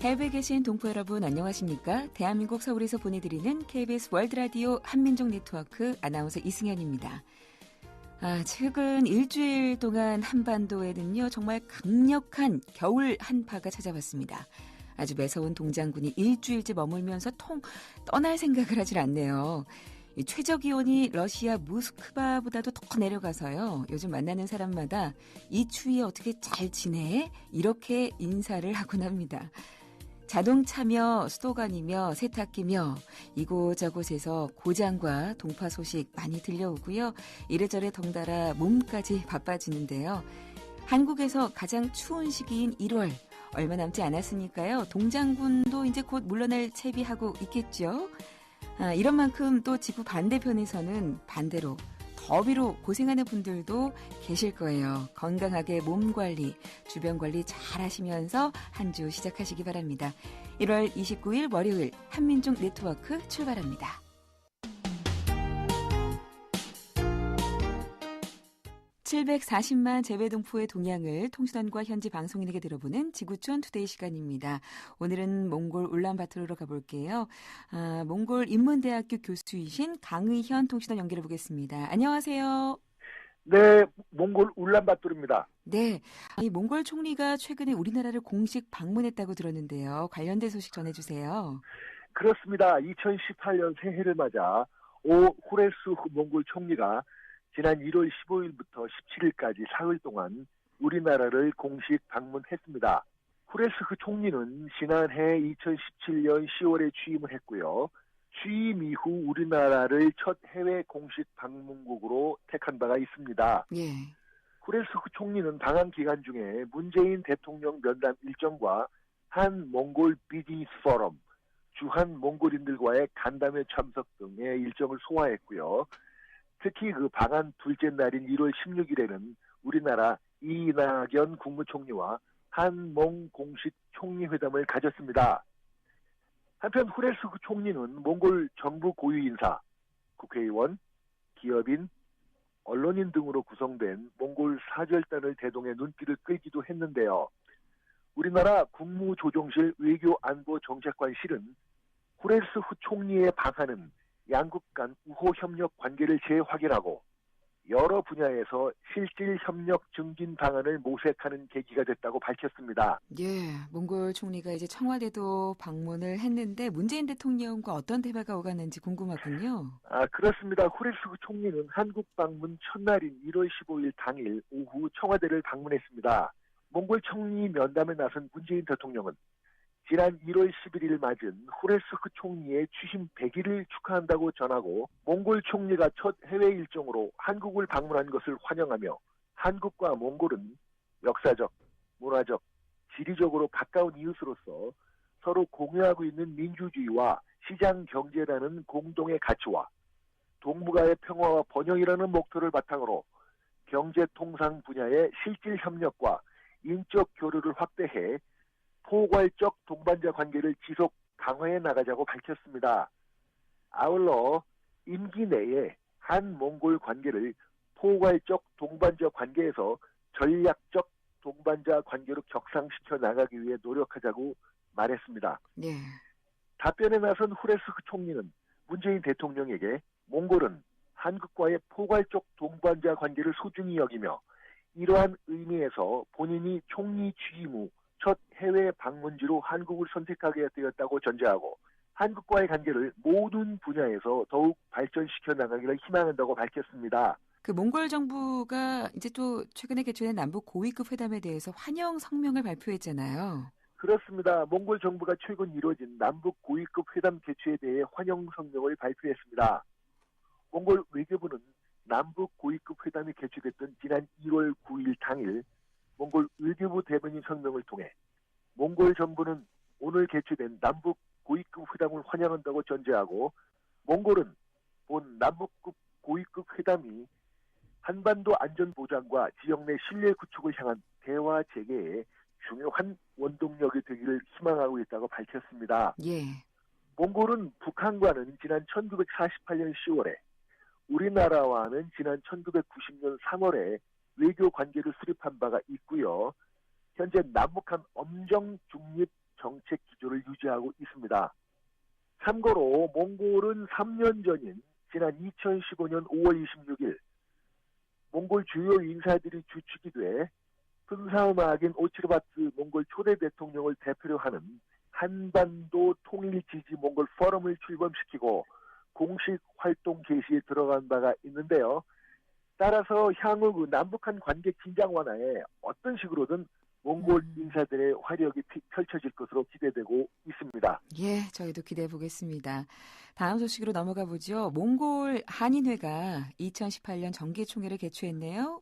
해외에 계신 동포 여러분 안녕하십니까? 대한민국 서울에서 보내드리는 KBS 월드라디오 한민족 네트워크 아나운서 이승현입니다. 최근 일주일 동안 한반도에는요 정말 강력한 겨울 한파가 찾아왔습니다. 아주 매서운 동장군이 일주일째 머물면서 떠날 생각을 하질 않네요. 최저기온이 러시아 모스크바보다도 더 내려가서요. 요즘 만나는 사람마다 이 추위에 어떻게 잘 지내? 이렇게 인사를 하곤 합니다. 자동차며 수도관이며 세탁기며 이곳저곳에서 고장과 동파 소식 많이 들려오고요. 이래저래 덩달아 몸까지 바빠지는데요. 한국에서 가장 추운 시기인 1월 얼마 남지 않았으니까요. 동장군도 이제 곧 물러날 채비하고 있겠죠. 이런 만큼 또 지구 반대편에서는 반대로 더위로 고생하는 분들도 계실 거예요. 건강하게 몸 관리, 주변 관리 잘 하시면서 한 주 시작하시기 바랍니다. 1월 29일 월요일 한민족 네트워크 출발합니다. (740만) 재외동포의 동향을 통신원과 현지 방송인에게 들어보는 지구촌 투데이 시간입니다. 오늘은 몽골 울란바토르로 가볼게요. 몽골 인문대학교 교수이신 강의현 통신원 연결해 보겠습니다. 안녕하세요. 네, 몽골 울란바토르입니다. 네, 이 몽골 총리가 최근에 우리나라를 공식 방문했다고 들었는데요. 관련된 소식 전해주세요. 그렇습니다. 2018년 새해를 맞아 오 후레스 몽골 총리가 지난 1월 15일부터 17일까지 사흘 동안 우리나라를 공식 방문했습니다. 후레스 총리는 지난해 2017년 10월에 취임을 했고요. 취임 이후 우리나라를 첫 해외 공식 방문국으로 택한 바가 있습니다. 예. 후레스 총리는 방한 기간 중에 문재인 대통령 면담 일정과 한 몽골 비즈니스 포럼, 주한 몽골인들과의 간담회 참석 등의 일정을 소화했고요. 특히 그 방한 둘째 날인 1월 16일에는 우리나라 이낙연 국무총리와 한몽 공식 총리회담을 가졌습니다. 한편 후레스 총리는 몽골 정부 고유 인사, 국회의원, 기업인, 언론인 등으로 구성된 몽골 사절단을 대동해 눈길을 끌기도 했는데요. 우리나라 국무조정실 외교안보정책관실은 후레스 총리의 방한은 양국 간 우호 협력 관계를 재확인하고 여러 분야에서 실질 협력 증진 방안을 모색하는 계기가 됐다고 밝혔습니다. 예, 몽골 총리가 이제 청와대도 방문을 했는데 문재인 대통령과 어떤 대화가 오갔는지 궁금하군요. 그렇습니다. 후레스 총리는 한국 방문 첫날인 1월 15일 당일 오후 청와대를 방문했습니다. 몽골 총리 면담에 나선 문재인 대통령은 지난 1월 11일 맞은 후레스 총리의 취임 100일을 축하한다고 전하고 몽골 총리가 첫 해외 일정으로 한국을 방문한 것을 환영하며 한국과 몽골은 역사적, 문화적, 지리적으로 가까운 이웃으로서 서로 공유하고 있는 민주주의와 시장 경제라는 공동의 가치와 동북아의 평화와 번영이라는 목표를 바탕으로 경제 통상 분야의 실질 협력과 인적 교류를 확대해 포괄적 동반자 관계를 지속 강화해 나가자고 밝혔습니다. 아울러 임기 내에 한몽골 관계를 포괄적 동반자 관계에서 전략적 동반자 관계로 격상시켜 나가기 위해 노력하자고 말했습니다. 네. 답변에 나선 후레스 총리는 문재인 대통령에게 몽골은 한국과의 포괄적 동반자 관계를 소중히 여기며 이러한 의미에서 본인이 총리 취임 후 첫 해외 방문지로 한국을 선택하게 되었다고 전제하고 한국과의 관계를 모든 분야에서 더욱 발전시켜 나가기를 희망한다고 밝혔습니다. 그 몽골 정부가 이제 또 최근에 개최된 남북 고위급 회담에 대해서 환영 성명을 발표했잖아요. 그렇습니다. 몽골 정부가 최근 이루어진 남북 고위급 회담 개최에 대해 환영 성명을 발표했습니다. 몽골 외교부는 남북 고위급 회담이 개최됐던 지난 1월 9일 당일 몽골 외교부 대변인 성명을 통해 몽골 정부는 오늘 개최된 남북 고위급 회담을 환영한다고 전제하고 몽골은 본 남북급 고위급 회담이 한반도 안전보장과 지역 내 신뢰 구축을 향한 대화 재개에 중요한 원동력이 되기를 희망하고 있다고 밝혔습니다. 예. 몽골은 북한과는 지난 1948년 10월에 우리나라와는 지난 1990년 3월에 외교 관계를 수립한 바가 있고요. 현재 남북한 엄정 중립 정책 기조를 유지하고 있습니다. 참고로 몽골은 3년 전인 지난 2015년 5월 26일 몽골 주요 인사들이 주축이 돼 푼사흐마긴 오치르바트 몽골 초대 대통령을 대표로 하는 한반도 통일 지지 몽골 포럼을 출범시키고 공식 활동 개시에 들어간 바가 있는데요. 따라서 향후 그 남북한 관계 긴장 완화에 어떤 식으로든 몽골 인사들의 화력이 펼쳐질 것으로 기대되고 있습니다. 예, 저희도 기대해 보겠습니다. 다음 소식으로 넘어가 보죠. 몽골 한인회가 2018년 정기총회를 개최했네요.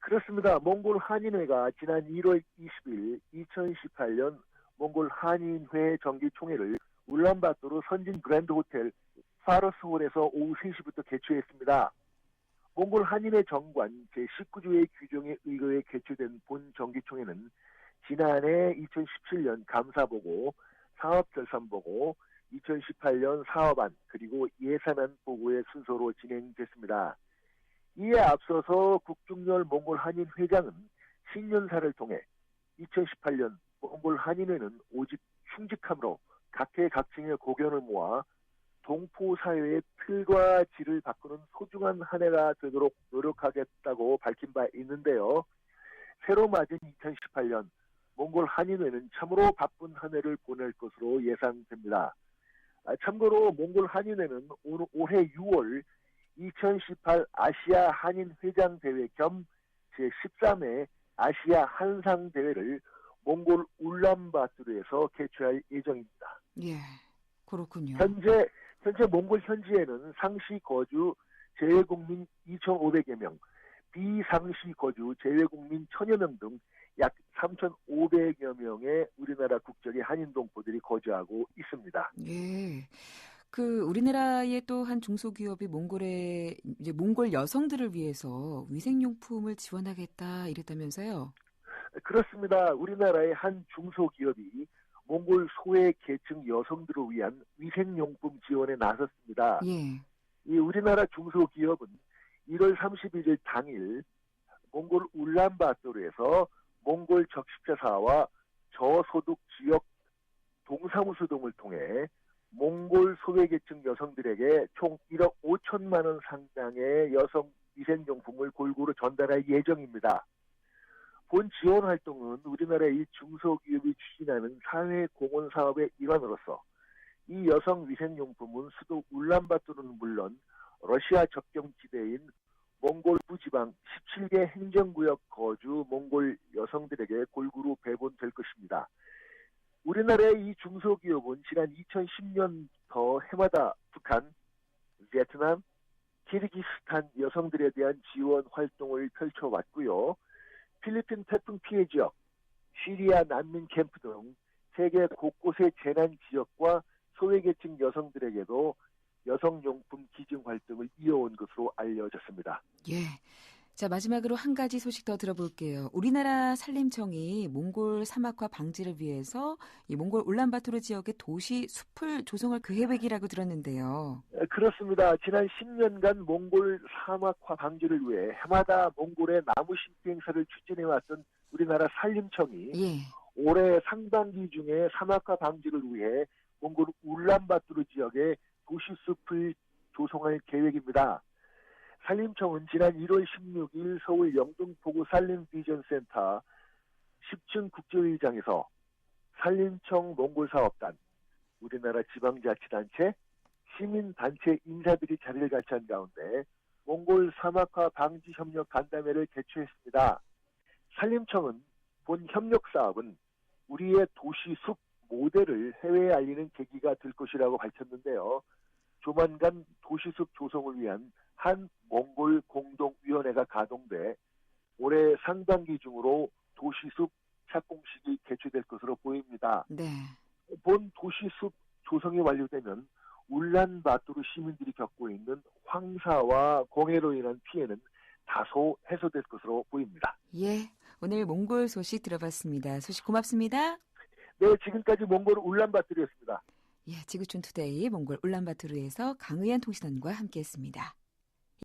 그렇습니다. 몽골 한인회가 지난 1월 20일 2018년 몽골 한인회 정기총회를 울란바토르 선진 그랜드 호텔 파러스홀에서 오후 3시부터 개최했습니다. 몽골 한인회 정관 제19조의 규정에 의거해 개최된 본 정기총회는 지난해 2017년 감사보고, 사업결산보고, 2018년 사업안 그리고 예산안 보고의 순서로 진행됐습니다. 이에 앞서서 국중열 몽골 한인 회장은 신년사를 통해 2018년 몽골 한인회는 오직 흉직함으로 각계각층의 고견을 모아 동포 사회의 틀과 질을 바꾸는 소중한 한 해가 되도록 노력하겠다고 밝힌 바 있는데요. 새로 맞은 2018년 몽골 한인회는 참으로 바쁜 한 해를 보낼 것으로 예상됩니다. 참고로 몽골 한인회는 올해 6월 2018 아시아 한인 회장 대회 겸 제13회 아시아 한상 대회를 몽골 울란바토르에서 개최할 예정입니다. 예, 그렇군요. 현재 몽골 현지에는 상시 거주 재외국민 2,500여 명, 비상시 거주 재외국민 1,000여 명 등 약 3,500여 명의 우리나라 국적의 한인 동포들이 거주하고 있습니다. 예. 우리나라의 또 한 중소기업이 몽골 여성들을 위해서 위생용품을 지원하겠다 이랬다면서요? 그렇습니다. 우리나라의 한 중소기업이 몽골 소외 계층 여성들을 위한 위생용품 지원에 나섰습니다. 예. 이 우리나라 중소기업은 1월 31일 당일 몽골 울란바토르에서 몽골 적십자사와 저소득 지역 동사무소 등을 통해 몽골 소외계층 여성들에게 총 1억 5천만 원 상당의 여성 위생용품을 골고루 전달할 예정입니다. 본 지원 활동은 우리나라의 중소기업이 추진하는 사회공헌 사업의 일환으로서 이 여성 위생용품은 수도 울란바토르는 물론 러시아 접경지대인 몽골 부지방 17개 행정구역 거주 몽골 여성들에게 골고루 배분될 것입니다. 우리나라의 이 중소기업은 지난 2010년부터 해마다 북한, 베트남, 키르기스탄 여성들에 대한 지원 활동을 펼쳐왔고요. 필리핀 태풍 피해 지역, 시리아 난민 캠프 등 세계 곳곳의 재난 지역과 소외계층 여성들에게도 여성용품 기증 활동을 이어온 것으로 알려졌습니다. 예. 자, 마지막으로 한 가지 소식 더 들어볼게요. 우리나라 산림청이 몽골 사막화 방지를 위해서 이 몽골 울란바토르 지역의 도시 숲을 조성할 계획이라고 들었는데요. 그렇습니다. 지난 10년간 몽골 사막화 방지를 위해 해마다 몽골의 나무 심기 행사를 추진해왔던 우리나라 산림청이 예. 올해 상반기 중에 사막화 방지를 위해 몽골 울란바토르 지역에 도시숲을 조성할 계획입니다. 산림청은 지난 1월 16일 서울 영등포구 산림비전센터 10층 국제회의장에서 산림청 몽골사업단, 우리나라 지방자치단체, 시민단체 인사들이 자리를 같이 한 가운데 몽골 사막화 방지 협력 간담회를 개최했습니다. 산림청은 본 협력 사업은 우리의 도시숲 모델을 해외에 알리는 계기가 될 것이라고 밝혔는데요. 조만간 도시숲 조성을 위한 한 몽골 공동위원회가 가동돼 올해 상반기 중으로 도시숲 착공식이 개최될 것으로 보입니다. 네. 본 도시숲 조성이 완료되면 울란바토르 시민들이 겪고 있는 황사와 공해로 인한 피해는 다소 해소될 것으로 보입니다. 예, 오늘 몽골 소식 들어봤습니다. 소식 고맙습니다. 네, 지금까지 몽골 울란바토르였습니다. 예, 지구촌 투데이 몽골 울란바토르에서 강의한 통신원과 함께했습니다.